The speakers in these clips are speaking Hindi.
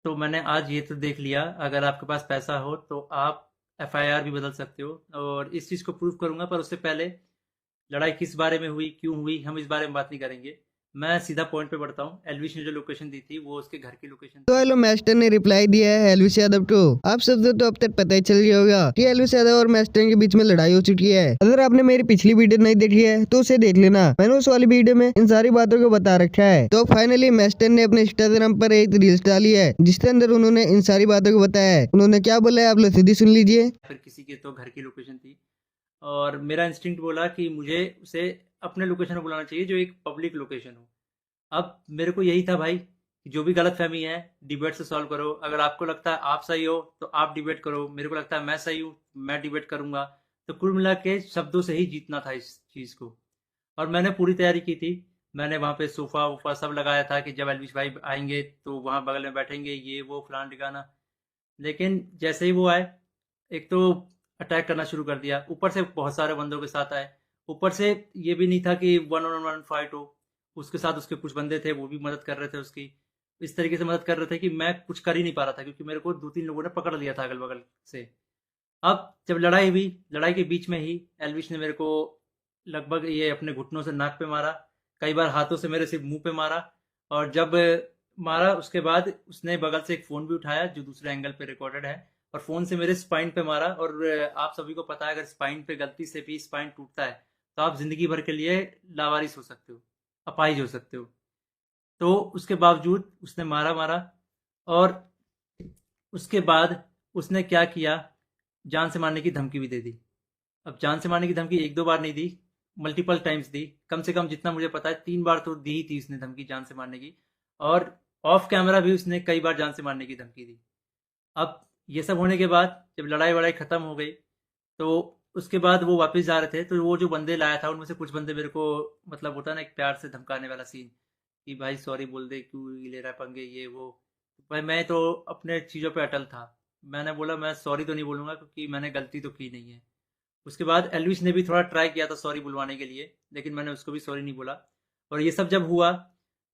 तो मैंने आज ये तो देख लिया, अगर आपके पास पैसा हो तो आप एफआईआर भी बदल सकते हो, और इस चीज़ को प्रूव करूंगा। पर उससे पहले लड़ाई किस बारे में हुई, क्यों हुई, हम इस बारे में बात नहीं करेंगे। मैं सीधा पॉइंट पे बढ़ता हूँ। एलविश ने जो लोकेशन दी थी वो उसके घर की लोकेशन तो थी। हेलो मास्टर ने रिप्लाई दिया है एलविस यादव को। आप सबको तो अब तक पता ही चल गया होगा कि एलविस यादव और मास्टर के बीच में लड़ाई हो चुकी है। अगर आपने मेरी पिछली वीडियो नहीं देखी है तो उसे देख लेना, मैंने उस वाली वीडियो में इन सारी बातों को बता रखा है। तो फाइनली मास्टर ने अपने इंस्टाग्राम पर एक रील्स डाली है जिसके अंदर उन्होंने इन सारी बातों को बताया है। उन्होंने क्या बोला है आप लोग सीधी सुन लीजिए। फिर किसी के तो घर की लोकेशन थी, और मेरा इंस्टिंक्ट बोला कि मुझे उसे अपने लोकेशन में बुलाना चाहिए जो एक पब्लिक लोकेशन हो। अब मेरे को यही था भाई कि जो भी गलतफहमी है डिबेट से सॉल्व करो। अगर आपको लगता है आप सही हो तो आप डिबेट करो, मेरे को लगता है मैं सही हूँ, मैं डिबेट करूंगा। तो कुल मिला के शब्दों से ही जीतना था इस चीज़ को। और मैंने पूरी तैयारी की थी। मैंने वहाँ पे सोफा वोफा सब लगाया था कि जब एलविश भाई आएंगे तो वहाँ बगल में बैठेंगे, ये वो फलान ठिकाना। लेकिन जैसे ही वो आए, एक तो अटैक करना शुरू कर दिया, ऊपर से बहुत सारे बंदों के साथ आए। ऊपर से ये भी नहीं था कि वन ऑन वन फाइट हो, उसके साथ उसके कुछ बंदे थे वो भी मदद कर रहे थे उसकी। इस तरीके से मदद कर रहे थे कि मैं कुछ कर ही नहीं पा रहा था, क्योंकि मेरे को दो तीन लोगों ने पकड़ लिया था अगल बगल से। अब जब लड़ाई हुई, लड़ाई के बीच में ही एलविश ने मेरे को लगभग ये अपने घुटनों से नाक पे मारा, कई बार हाथों से मेरे सिर्फ मुंह पे मारा। और जब मारा उसके बाद उसने बगल से एक फ़ोन भी उठाया जो दूसरे एंगल पे रिकॉर्डेड है, और फ़ोन से मेरे स्पाइन पे मारा। और आप सभी को पता है अगर स्पाइन पे गलती से भी स्पाइन टूटता है तो आप ज़िंदगी भर के लिए लावारिस हो सकते हो, अपाहिज हो सकते हो। तो उसके बावजूद उसने मारा मारा, और उसके बाद उसने क्या किया, जान से मारने की धमकी भी दे दी। अब जान से मारने की धमकी एक दो बार नहीं दी, मल्टीपल टाइम्स दी। कम से कम जितना मुझे पता है 3 बार तो दी ही थी उसने धमकी जान से मारने की। और ऑफ कैमरा भी उसने कई बार जान से मारने की धमकी दी। अब ये सब होने के बाद जब लड़ाई वड़ाई खत्म हो गई, तो उसके बाद वो वापस जा रहे थे, तो वो जो बंदे लाया था उनमें से कुछ बंदे मेरे को, मतलब होता है ना एक प्यार से धमकाने वाला सीन, कि भाई सॉरी बोल दे, क्यों ये ले रहा है पंगे, ये वो। भाई मैं तो अपने चीज़ों पे अटल था। मैंने बोला मैं सॉरी तो नहीं बोलूँगा क्योंकि मैंने गलती तो की नहीं है। उसके बाद एल्विस ने भी थोड़ा ट्राई किया था सॉरी बुलवाने के लिए, लेकिन मैंने उसको भी सॉरी नहीं बोला। और ये सब जब हुआ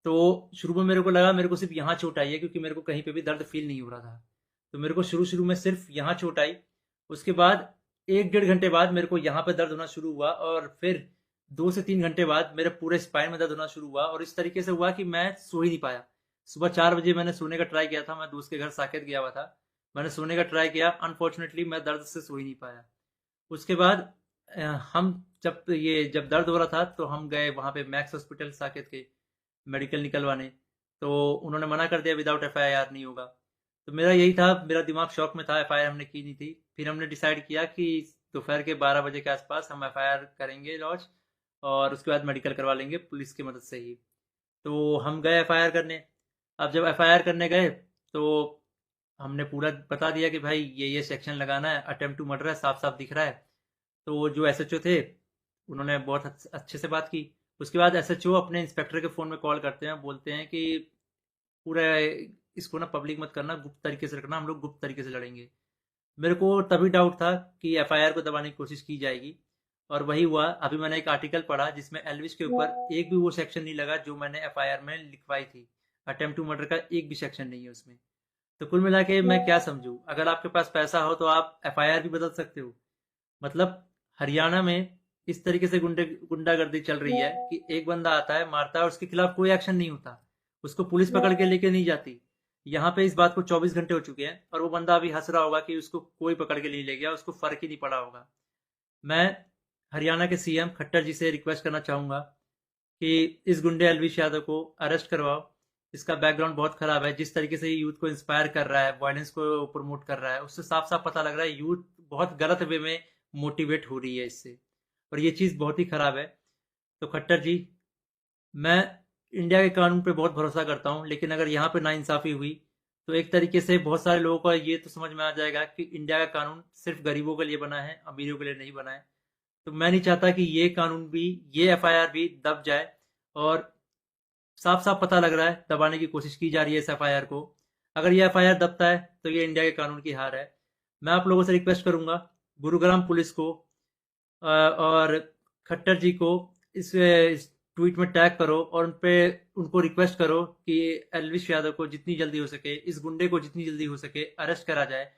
तो शुरू में मेरे को लगा मेरे को सिर्फ यहाँ चोट आई है, क्योंकि मेरे को कहीं पे भी दर्द फील नहीं हो रहा था। तो मेरे को शुरू शुरू में सिर्फ यहाँ चोट आई। उसके बाद 1 डेढ़ घंटे बाद मेरे को यहाँ पे दर्द होना शुरू हुआ, और फिर 2 से 3 घंटे बाद मेरे पूरे स्पाइन में दर्द होना शुरू हुआ। और इस तरीके से हुआ कि मैं सो ही नहीं पाया। सुबह 4 बजे मैंने सोने का ट्राई किया था, मैं दोस्त के घर साकेत गया हुआ था। मैंने सोने का ट्राई किया, अनफॉर्चुनेटली मैं दर्द से सो ही नहीं पाया। उसके बाद अ, हम जब दर्द हो रहा था तो हम गए वहाँ पे मैक्स हॉस्पिटल साकेत के, मेडिकल निकलवाने। तो उन्होंने मना कर दिया, विदाउट एफआईआर नहीं होगा। तो मेरा यही था, मेरा दिमाग शॉक में था, एफआईआर हमने की नहीं थी। फिर हमने डिसाइड किया कि दोपहर के 12 बजे के आसपास हम एफआईआर करेंगे लॉन्च, और उसके बाद मेडिकल करवा लेंगे पुलिस की मदद से ही। तो हम गए एफआईआर करने। अब जब एफआईआर करने गए तो हमने पूरा बता दिया कि भाई ये सेक्शन लगाना है, अटेम्प्ट टू मर्डर है, साफ साफ दिख रहा है। तो वो जो एसएचओ थे उन्होंने बहुत अच्छे से बात की। उसके बाद एसएचओ अपने इंस्पेक्टर के फ़ोन में कॉल करते हैं, बोलते हैं कि पूरा इसको ना पब्लिक मत करना, गुप्त तरीके से रखना, हम लोग गुप्त तरीके से लड़ेंगे। मेरे को तभी डाउट था कि एफआईआर को दबाने की कोशिश की जाएगी, और वही हुआ। अभी मैंने एक आर्टिकल पढ़ा जिसमें एल्विस के ऊपर एक भी वो सेक्शन नहीं लगा जो मैंने एफआईआर में लिखवाई थी। अटेम्प्ट टू मर्डर का एक भी सेक्शन नहीं है उसमें। तो कुल मिला के मैं क्या समझूं, अगर आपके पास पैसा हो तो आप एफआईआर भी बदल सकते हो। मतलब हरियाणा में इस तरीके से गुंडागर्दी चल रही है कि एक बंदा आता है मारता है और उसके खिलाफ कोई एक्शन नहीं होता, उसको पुलिस पकड़ के लेके नहीं जाती। यहाँ पे इस बात को 24 घंटे हो चुके हैं और वो बंदा अभी हंस रहा होगा कि उसको कोई पकड़ के नहीं ले गया, उसको फर्क ही नहीं पड़ा होगा। मैं हरियाणा के सीएम खट्टर जी से रिक्वेस्ट करना चाहूंगा कि इस गुंडे अलविश यादव को अरेस्ट करवाओ। इसका बैकग्राउंड बहुत खराब है, जिस तरीके से ये यूथ को इंस्पायर कर रहा है, वायलेंस को प्रमोट कर रहा है, उससे साफ साफ पता लग रहा है यूथ बहुत गलत वे में मोटिवेट हो रही है इससे। और ये चीज़ बहुत ही खराब है। तो खट्टर जी, मैं इंडिया के कानून पे बहुत भरोसा करता हूँ, लेकिन अगर यहाँ पे नाइंसाफ़ी हुई तो एक तरीके से बहुत सारे लोगों को ये तो समझ में आ जाएगा कि इंडिया का कानून सिर्फ गरीबों के लिए बना है, अमीरों के लिए नहीं बना है। तो मैं नहीं चाहता कि ये कानून भी, ये एफआईआर भी दब जाए। और साफ साफ पता लग रहा है दबाने की कोशिश की जा रही है इस एफआईआर को। अगर ये एफआईआर दबता है तो ये इंडिया के कानून की हार है। मैं आप लोगों से रिक्वेस्ट करूंगा, गुरुग्राम पुलिस को और खट्टर जी को इस ट्वीट में टैग करो और उन पे उनको रिक्वेस्ट करो कि एल्विश यादव को जितनी जल्दी हो सके, इस गुंडे को जितनी जल्दी हो सके अरेस्ट करा जाए,